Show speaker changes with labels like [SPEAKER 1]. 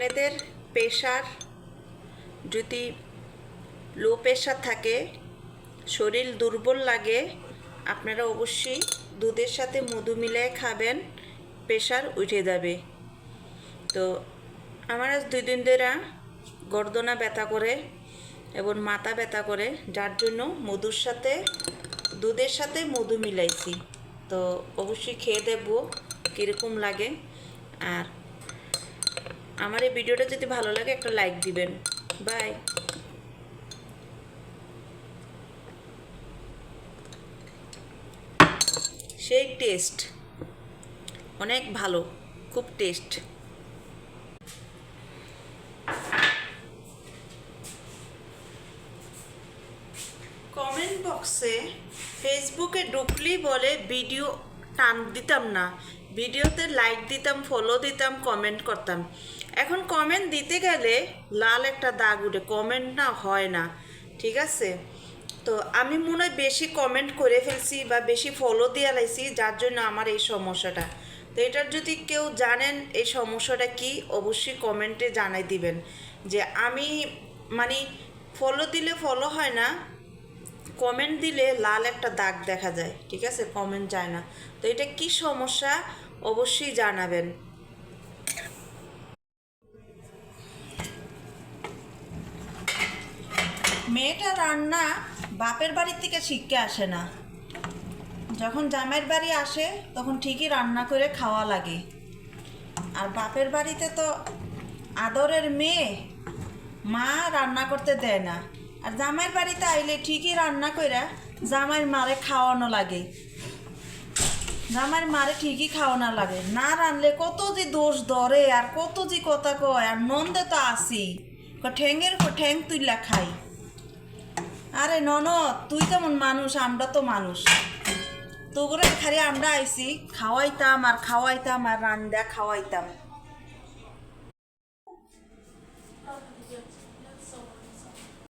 [SPEAKER 1] আপনাদের প্রেশার যদি low pressure থাকে, শরীর দুর্বল লাগে, আপনারা অবশ্যই দুধের সাথে মধু মিলিয়ে খাবেন, প্রেশার উঠে যাবে। তো আমার আজ 2 দিন ধরে গর্দনা ব্যথা করে এবং মাথা ব্যথা করে, যার জন্য দুধের সাথে মধু মিলাইছি। তো অবশ্যই খেয়ে দেখবো কীরকম লাগে। আর আমার এই ভিডিওটা যদি ভালো লাগে একটা লাইক দিবেন। বাই। সেই টেস্ট অনেক ভালো, খুব টেস্ট। কমেন্ট বক্সে ফেসবুকে ঢুকলেই বলে ভিডিও টান দিতাম না, ভিডিওতে লাইক দিতাম, ফলো দিতাম, কমেন্ট করতাম। এখন কমেন্ট দিতে গেলে লাল একটা দাগ উঠে, কমেন্ট না হয় না। ঠিক আছে, তো আমি মনে হয় বেশি কমেন্ট করে ফেলছি বা বেশি ফলো দিয়ে লাইছি, যার জন্য আমার এই সমস্যাটা। তো এটার যদি কেউ জানেন এই সমস্যাটা কি, অবশ্যই কমেন্টে জানাই দিবেন। যে আমি মানে ফলো দিলে ফলো হয় না, কমেন্ট দিলে লাল একটা দাগ দেখা যায়। ঠিক আছে, কমেন্ট যায় না। তো এটা কি সমস্যা অবশ্যই জানাবেন। মেয়েটা রান্না বাপের বাড়ির থেকে শিখতে আসে না, যখন জামাইয়ের বাড়ি আসে তখন ঠিকই রান্না করে খাওয়া লাগে। আর বাপের বাড়িতে তো আদরের মেয়ে, মা রান্না করতে দেয় না। আর জামাইয়ের বাড়িতে আইলে ঠিকই রান্না করে জামাইয়ের মারে খাওয়ানো লাগে, জামাইয়ের মারে ঠিকই খাওয়ানো লাগে। না রানলে কত যে দোষ ধরে আর কত যে কথা কয়। আর নন্দে তো আসি ঠ্যাংয়ের ঠ্যাং তুইলা খাই। আরে ননদ, তুই তেমন মানুষ, আমরা তো মানুষ। তো করে খালি আমরা আইসি খাওয়াইতাম আর খাওয়াইতাম আর রান্দা খাওয়াইতাম।